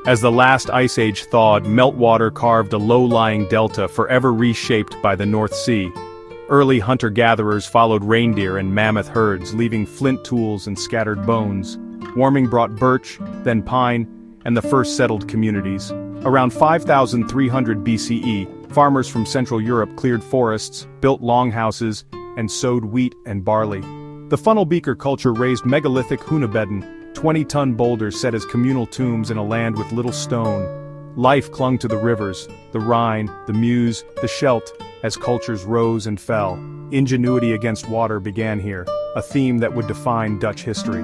As the last ice age thawed, meltwater carved a low-lying delta forever reshaped by the North Sea. Early hunter-gatherers followed reindeer and mammoth herds, leaving flint tools and scattered bones. Warming brought birch, then pine, and the first settled communities. Around 5300 BCE, farmers from Central Europe cleared forests, built longhouses, and sowed wheat and barley. The funnel beaker culture raised megalithic hunebedden, 20-ton boulders set as communal tombs in a land with little stone. Life clung to the rivers, the Rhine, the Meuse, the Scheldt, as cultures rose and fell. Ingenuity against water began here, a theme that would define Dutch history.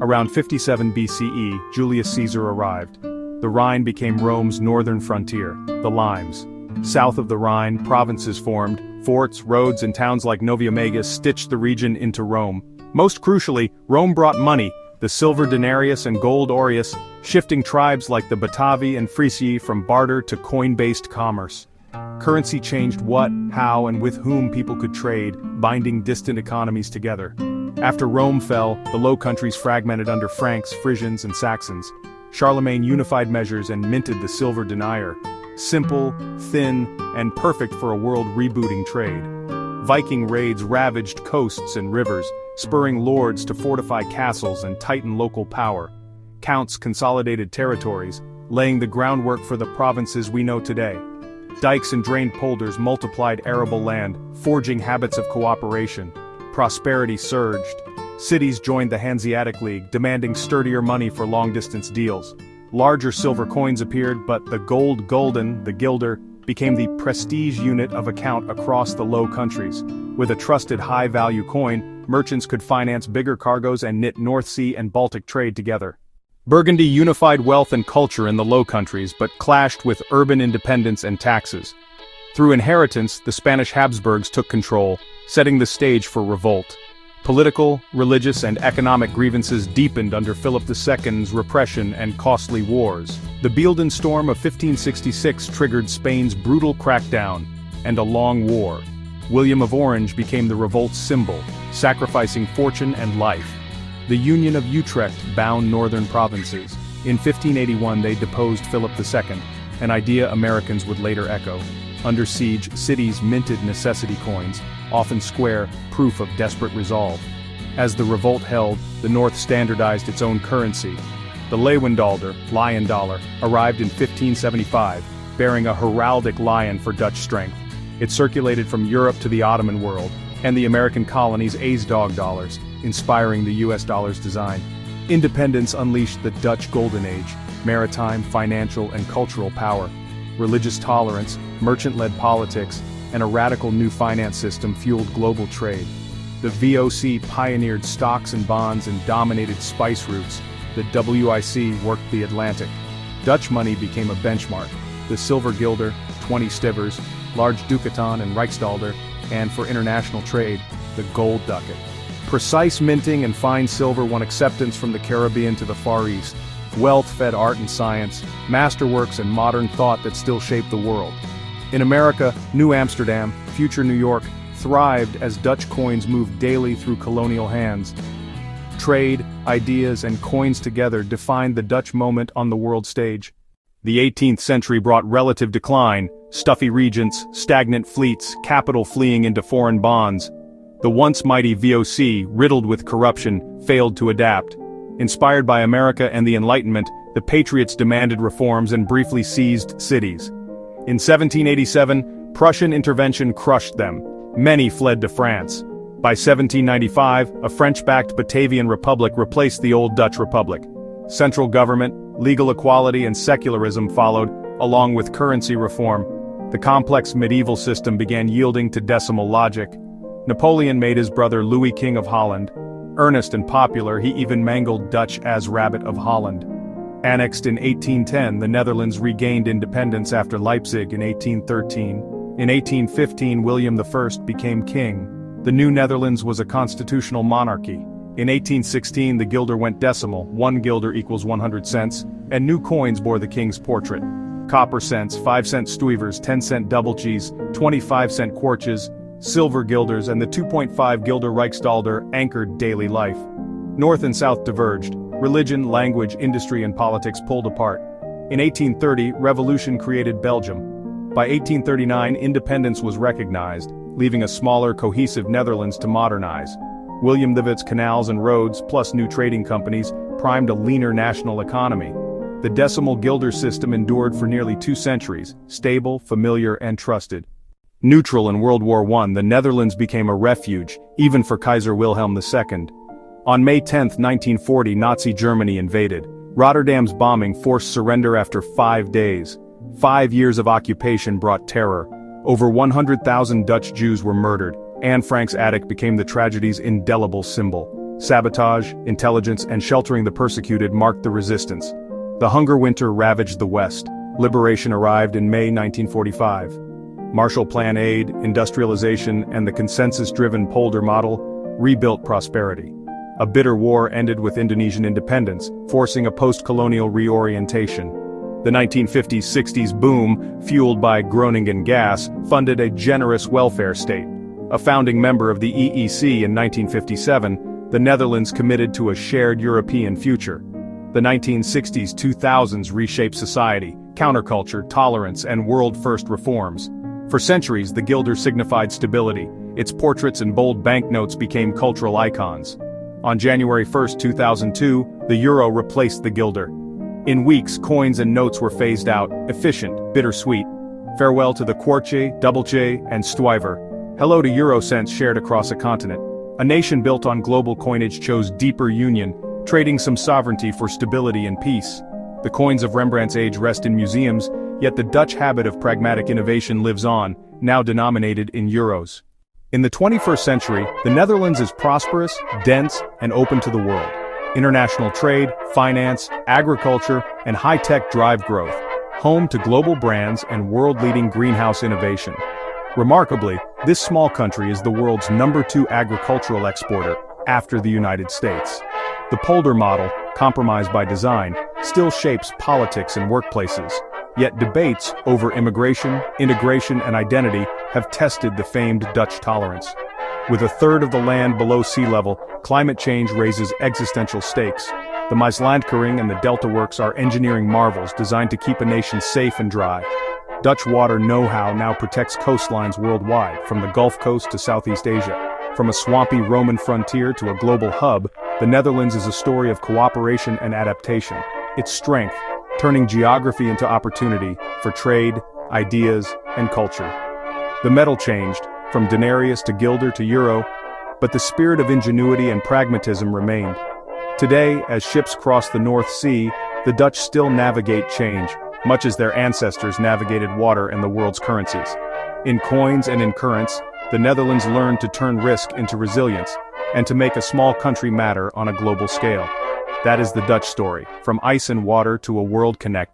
Around 57 BCE, Julius Caesar arrived. The Rhine became Rome's northern frontier, the Limes. South of the Rhine, provinces formed, forts, roads, and towns like Noviomagus stitched the region into Rome. Most crucially, Rome brought money, the silver denarius and gold aureus, shifting tribes like the Batavi and Frisi from barter to coin-based commerce. Currency changed what, how, and with whom people could trade, binding distant economies together. After Rome fell, the Low Countries fragmented under Franks, Frisians, and Saxons. Charlemagne unified measures and minted the silver denier. Simple, thin, and perfect for a world rebooting trade. Viking raids ravaged coasts and rivers, spurring lords to fortify castles and tighten local power. Counts consolidated territories, laying the groundwork for the provinces we know today. Dikes and drained polders multiplied arable land, forging habits of cooperation. Prosperity surged. Cities joined the Hanseatic League, demanding sturdier money for long-distance deals. Larger silver coins appeared, but the gulden, the guilder, became the prestige unit of account across the Low Countries. With a trusted high-value coin, merchants could finance bigger cargoes and knit North Sea and Baltic trade together. Burgundy unified wealth and culture in the Low Countries, but clashed with urban independence and taxes. Through inheritance, the Spanish Habsburgs took control, setting the stage for revolt. Political, religious, and economic grievances deepened under Philip II's repression and costly wars. The Bealden Storm of 1566 triggered Spain's brutal crackdown, and a long war. William of Orange became the revolt's symbol, sacrificing fortune and life. The Union of Utrecht bound northern provinces. In 1581 they deposed Philip II, an idea Americans would later echo. Under siege, cities minted necessity coins, often square, proof of desperate resolve. As the revolt held, the North standardized its own currency. The Leeuwendalder, lion dollar, arrived in 1575, bearing a heraldic lion for Dutch strength. It circulated from Europe to the Ottoman world, and the American colonies' A's-dog dollars, inspiring the US dollar's design. Independence unleashed the Dutch Golden Age, maritime, financial, and cultural power. Religious tolerance, merchant-led politics, and a radical new finance system fueled global trade. The VOC pioneered stocks and bonds and dominated spice routes. The WIC worked the Atlantic. Dutch money became a benchmark. The silver guilder, 20 stivers, large ducaton and Rijksdalder, and for international trade, the gold ducat. Precise minting and fine silver won acceptance from the Caribbean to the Far East. Wealth fed art and science, masterworks and modern thought that still shape the world. In America, New Amsterdam, future New York, thrived as Dutch coins moved daily through colonial hands. Trade, ideas, and coins together defined the Dutch moment on the world stage. The 18th century brought relative decline, stuffy regents, stagnant fleets, capital fleeing into foreign bonds. The once mighty VOC, riddled with corruption, failed to adapt. Inspired by America and the Enlightenment, the Patriots demanded reforms and briefly seized cities. In 1787, Prussian intervention crushed them. Many fled to France. By 1795, a French-backed Batavian Republic replaced the old Dutch Republic. Central government, legal equality, and secularism followed, along with currency reform. The complex medieval system began yielding to decimal logic. Napoleon made his brother Louis King of Holland. Earnest and popular, he even mangled Dutch as Rabbit of Holland. Annexed in 1810, the Netherlands regained independence after Leipzig in 1813. In 1815, William I became king. The new Netherlands was a constitutional monarchy. In 1816, the guilder went decimal, 1 guilder equals 100 cents, and new coins bore the king's portrait. Copper cents, 5-cent stuivers, 10-cent doublecheese, 25-cent kwartjes, silver guilders, and the 2.5 guilder Rijksdalder anchored daily life. North and South diverged. Religion, language, industry, and politics pulled apart. In 1830, revolution created Belgium. By 1839, independence was recognized, leaving a smaller, cohesive Netherlands to modernize. William the Witt's canals and roads, plus new trading companies, primed a leaner national economy. The decimal guilder system endured for nearly 2 centuries, stable, familiar, and trusted. Neutral in World War I, the Netherlands became a refuge, even for Kaiser Wilhelm II. On May 10, 1940, Nazi Germany invaded. Rotterdam's bombing forced surrender after 5 days. 5 years of occupation brought terror. Over 100,000 Dutch Jews were murdered. Anne Frank's attic became the tragedy's indelible symbol. Sabotage, intelligence, and sheltering the persecuted marked the resistance. The hunger winter ravaged the West. Liberation arrived in May 1945. Marshall Plan aid, industrialization, and the consensus-driven Polder model rebuilt prosperity. A bitter war ended with Indonesian independence, forcing a post-colonial reorientation. The 1950s-60s boom, fueled by Groningen gas, funded a generous welfare state. A founding member of the EEC in 1957, the Netherlands committed to a shared European future. The 1960s-2000s reshaped society, counterculture, tolerance, and world-first reforms. For centuries, the guilder signified stability. Its portraits and bold banknotes became cultural icons. On January 1, 2002, the euro replaced the guilder. In weeks, coins and notes were phased out, efficient, bittersweet. Farewell to the kwartje, dubbeltje, and stuyver. Hello to euro cents shared across a continent. A nation built on global coinage chose deeper union, trading some sovereignty for stability and peace. The coins of Rembrandt's age rest in museums, yet the Dutch habit of pragmatic innovation lives on, now denominated in euros. In the 21st century, the Netherlands is prosperous, dense, and open to the world. International trade, finance, agriculture, and high-tech drive growth, home to global brands and world-leading greenhouse innovation. Remarkably, this small country is the world's #2 agricultural exporter, after the United States. The Polder model, compromised by design, still shapes politics and workplaces. Yet debates over immigration, integration, and identity have tested the famed Dutch tolerance. With a third of the land below sea level, climate change raises existential stakes. The Maaslandkering and the Delta Works are engineering marvels designed to keep a nation safe and dry. Dutch water know-how now protects coastlines worldwide, from the Gulf Coast to Southeast Asia. From a swampy Roman frontier to a global hub, the Netherlands is a story of cooperation and adaptation. Its strength, turning geography into opportunity for trade, ideas, and culture. The metal changed, from denarius to guilder to euro, but the spirit of ingenuity and pragmatism remained. Today, as ships cross the North Sea, the Dutch still navigate change, much as their ancestors navigated water and the world's currencies. In coins and in currents, the Netherlands learned to turn risk into resilience, and to make a small country matter on a global scale. That is the Dutch story, from ice and water to a world connected.